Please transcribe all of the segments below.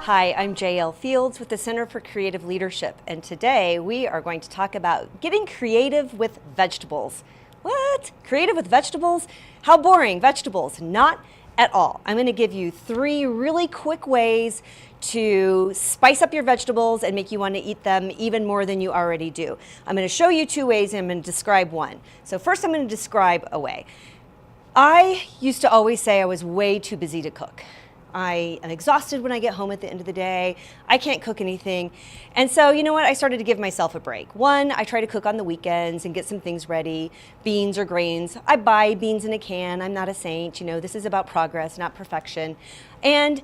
Hi, I'm JL Fields with the Center for Creative Leadership, and today we are going to talk about getting creative with vegetables. What? Creative with vegetables? How boring, vegetables? Not at all. I'm going to give you 3 really quick ways to spice up your vegetables and make you want to eat them even more than you already do. I'm going to show you 2 ways and I'm going to describe one. So first I'm going to describe a way. I used to always say I was way too busy to cook. I am exhausted when I get home at the end of the day. I can't cook anything. And so, you know what? I started to give myself a break. One, I try to cook on the weekends and get some things ready, beans or grains. I buy beans in a can. I'm not a saint. You know, this is about progress, not perfection. And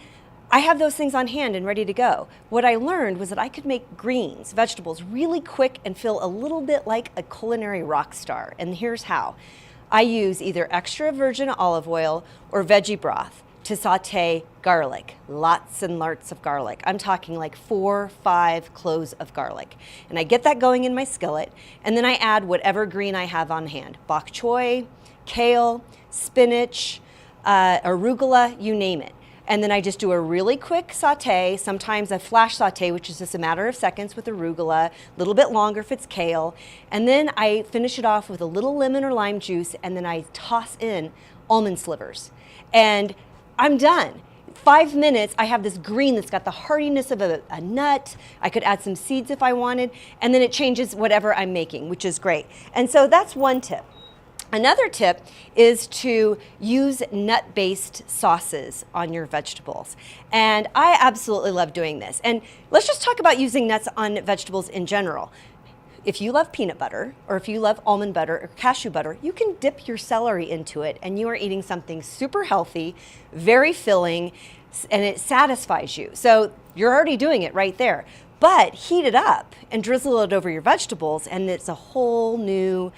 I have those things on hand and ready to go. What I learned was that I could make greens, vegetables, really quick and feel a little bit like a culinary rock star. And here's how. I use either extra virgin olive oil or veggie broth to saute garlic, lots and lots of garlic. I'm talking like 4 or 5 cloves of garlic. And I get that going in my skillet, and then I add whatever green I have on hand. Bok choy, kale, spinach, arugula, you name it. And then I just do a really quick saute, sometimes a flash saute, which is just a matter of seconds with arugula, a little bit longer if it's kale. And then I finish it off with a little lemon or lime juice, and then I toss in almond slivers. And I'm done. 5 minutes, I have this green that's got the hardiness of a nut. I could add some seeds if I wanted, and then it changes whatever I'm making, which is great. And so that's one tip. Another tip is to use nut-based sauces on your vegetables. And I absolutely love doing this. And let's just talk about using nuts on vegetables in general. If you love peanut butter, or if you love almond butter or cashew butter, you can dip your celery into it and you are eating something super healthy, very filling, and it satisfies you. So you're already doing it right there. But heat it up and drizzle it over your vegetables, and it's a whole new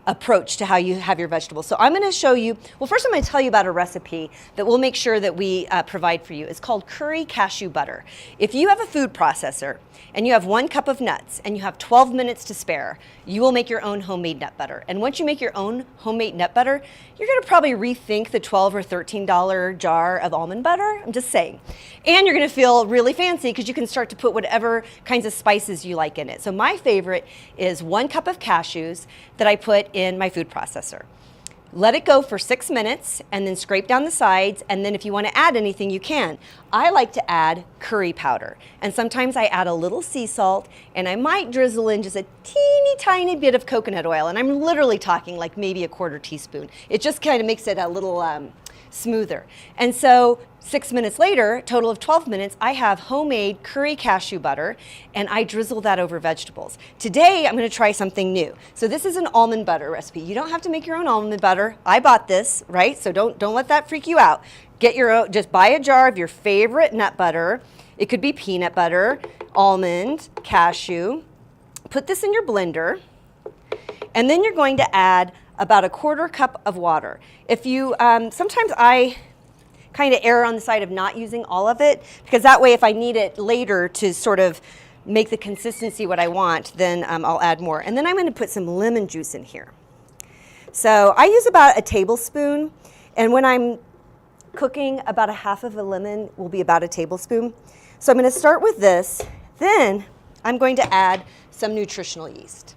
approach to how you have your vegetables. So I'm going to show you, well, first I'm going to tell you about a recipe that we'll make sure that we provide for you. It's called curry cashew butter. If you have a food processor and you have 1 cup of nuts and you have 12 minutes to spare, you will make your own homemade nut butter. And once you make your own homemade nut butter, you're going to probably rethink the $12 or $13 jar of almond butter. I'm just saying. And you're going to feel really fancy because you can start to put whatever kinds of spices you like in it. So my favorite is 1 cup of cashews that I put in my food processor. Let it go for 6 minutes and then scrape down the sides, and then if you want to add anything, you can. I like to add curry powder, and sometimes I add a little sea salt, and I might drizzle in just a teeny tiny bit of coconut oil, and I'm literally talking like maybe a 1/4 teaspoon. It just kind of makes it a little smoother. And so 6 minutes later, total of 12 minutes, I have homemade curry cashew butter, and I drizzle that over vegetables. Today, I'm going to try something new. So this is an almond butter recipe. You don't have to make your own almond butter. I bought this, right? So don't let that freak you out. Get your own, just buy a jar of your favorite nut butter. It could be peanut butter, almond, cashew. Put this in your blender, and then you're going to add about a 1/4 cup of water. If you, sometimes I kind of err on the side of not using all of it, because that way if I need it later to sort of make the consistency what I want, then I'll add more. And then I'm going to put some lemon juice in here. So I use about a tablespoon, and when I'm cooking, about 1/2 of a lemon will be about a tablespoon. So I'm going to start with this, then I'm going to add some nutritional yeast.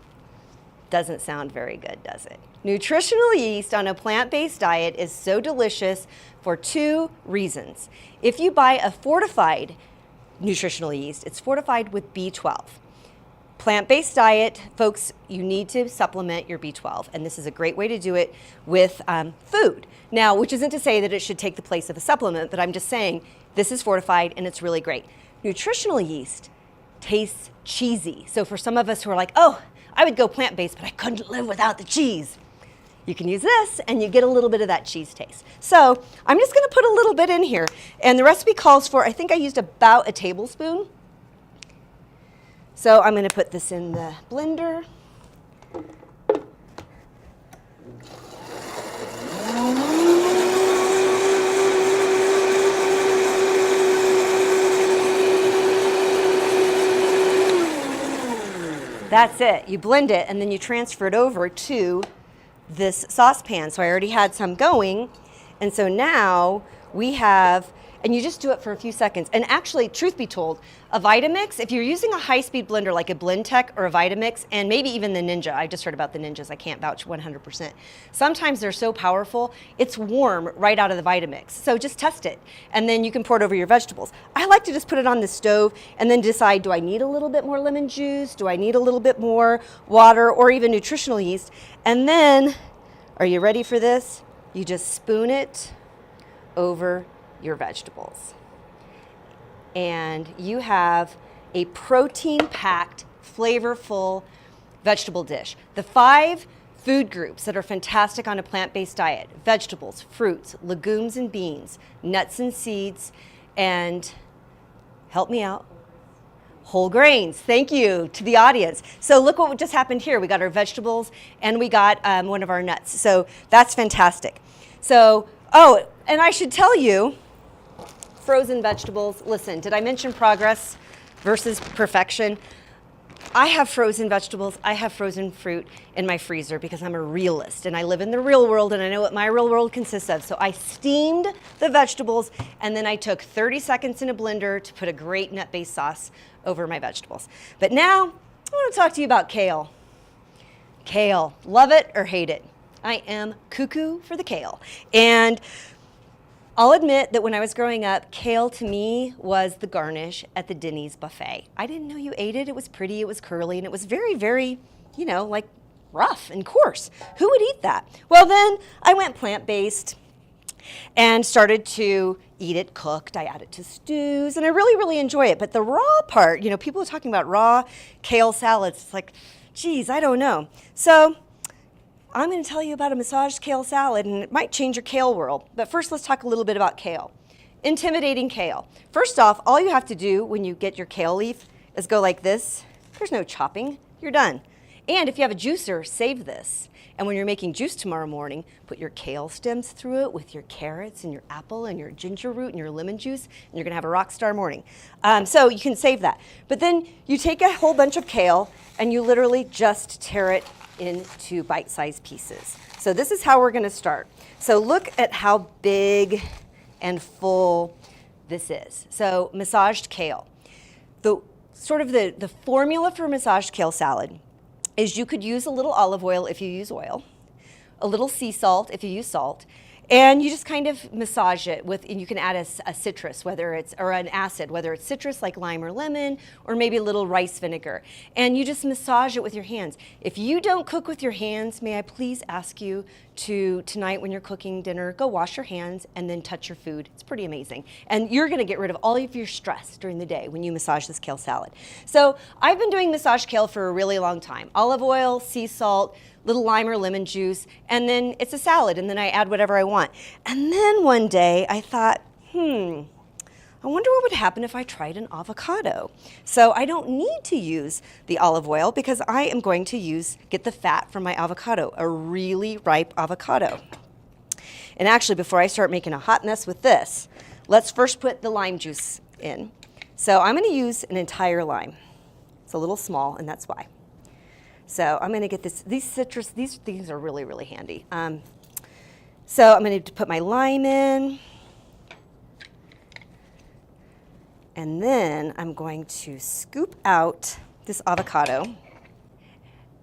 Doesn't sound very good, does it? Nutritional yeast on a plant-based diet is so delicious for 2 reasons. If you buy a fortified nutritional yeast, it's fortified with B12. Plant-based diet, folks, you need to supplement your B12, and this is a great way to do it with food. Now, which isn't to say that it should take the place of a supplement, but I'm just saying this is fortified and it's really great. Nutritional yeast tastes cheesy. So for some of us who are like, oh, I would go plant-based, but I couldn't live without the cheese. You can use this and you get a little bit of that cheese taste. So I'm just going to put a little bit in here. And the recipe calls for, I think I used about a tablespoon. So I'm going to put this in the blender. That's it. You blend it and then you transfer it over to this saucepan. So I already had some going. And so now we have and you just do it for a few seconds. And actually, truth be told, a Vitamix, if you're using a high-speed blender like a Blendtec or a Vitamix, and maybe even the Ninja, I just heard about the Ninjas, I can't vouch 100%. Sometimes they're so powerful, it's warm right out of the Vitamix. So just test it, and then you can pour it over your vegetables. I like to just put it on the stove and then decide, do I need a little bit more lemon juice? Do I need a little bit more water or even nutritional yeast? And then, are you ready for this? You just spoon it over your vegetables. And you have a protein-packed, flavorful vegetable dish. The 5 food groups that are fantastic on a plant-based diet: vegetables, fruits, legumes and beans, nuts and seeds, and help me out, whole grains. Thank you to the audience. So look what just happened here. We got our vegetables and we got one of our nuts. So that's fantastic. So, oh, and I should tell you, frozen vegetables. Listen, did I mention progress versus perfection? I have frozen vegetables, I have frozen fruit in my freezer because I'm a realist and I live in the real world and I know what my real world consists of. So I steamed the vegetables and then I took 30 seconds in a blender to put a great nut-based sauce over my vegetables. But now I want to talk to you about kale. Kale, love it or hate it. I am cuckoo for the kale. And I'll admit that when I was growing up, kale to me was the garnish at the Denny's buffet. I didn't know you ate it. It was pretty, it was curly, and it was very, very, you know, like rough and coarse. Who would eat that? Well, then I went plant-based and started to eat it cooked. I add it to stews, and I really, really enjoy it. But the raw part, you know, people are talking about raw kale salads. It's like, geez, I don't know. So I'm going to tell you about a massaged kale salad, and it might change your kale world. But first, let's talk a little bit about kale. Intimidating kale. First off, all you have to do when you get your kale leaf is go like this. There's no chopping. You're done. And if you have a juicer, save this. And when you're making juice tomorrow morning, put your kale stems through it with your carrots and your apple and your ginger root and your lemon juice, and you're going to have a rock star morning. So you can save that. But then you take a whole bunch of kale, and you literally just tear it into bite-sized pieces. So this is how we're going to start. So look at how big and full this is. So massaged kale. The formula for massaged kale salad is you could use a little olive oil if you use oil, a little sea salt if you use salt, and you just kind of massage it with, and you can add a citrus, whether it's, or an acid, whether it's citrus like lime or lemon, or maybe a little rice vinegar. And you just massage it with your hands. If you don't cook with your hands, may I please ask you to, tonight when you're cooking dinner, go wash your hands and then touch your food. It's pretty amazing. And you're gonna get rid of all of your stress during the day when you massage this kale salad. So I've been doing massaged kale for a really long time. Olive oil, sea salt, little lime or lemon juice, and then it's a salad, and then I add whatever I want. And then one day I thought, I wonder what would happen if I tried an avocado. So I don't need to use the olive oil because I am going to get the fat from my avocado, a really ripe avocado. And actually, before I start making a hot mess with this, let's first put the lime juice in. So I'm gonna use an entire lime. It's a little small, and that's why. So I'm going to get these citrus, these things are really, really handy. So I'm going to put my lime in. And then I'm going to scoop out this avocado.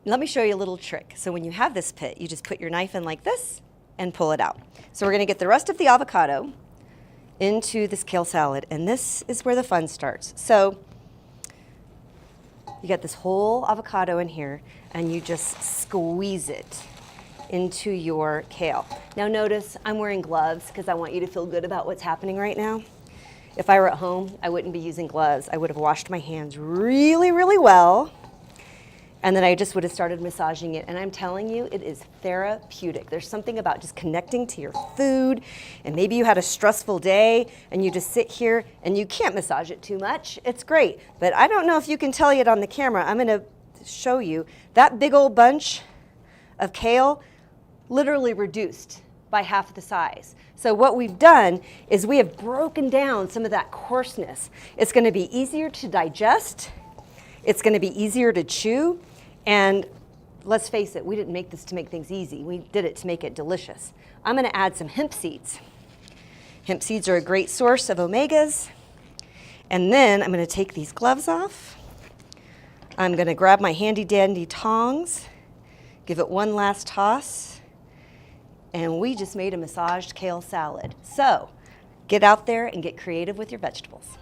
Let me show you a little trick. So when you have this pit, you just put your knife in like this and pull it out. So we're going to get the rest of the avocado into this kale salad. And this is where the fun starts. So you got this whole avocado in here, and you just squeeze it into your kale. Now notice I'm wearing gloves because I want you to feel good about what's happening right now. If I were at home, I wouldn't be using gloves. I would have washed my hands really, really well, and then I just would have started massaging it. And I'm telling you, it is therapeutic. There's something about just connecting to your food, and maybe you had a stressful day and you just sit here and you can't massage it too much. It's great, but I don't know if you can tell it on the camera. I'm gonna show you that big old bunch of kale literally reduced by half the size. So what we've done is we have broken down some of that coarseness. It's gonna be easier to digest. It's gonna be easier to chew. And let's face it, we didn't make this to make things easy. We did it to make it delicious. I'm gonna add some hemp seeds. Hemp seeds are a great source of omegas. And then I'm going to take these gloves off. I'm going to grab my handy dandy tongs, give it one last toss, and we just made a massaged kale salad. So get out there and get creative with your vegetables.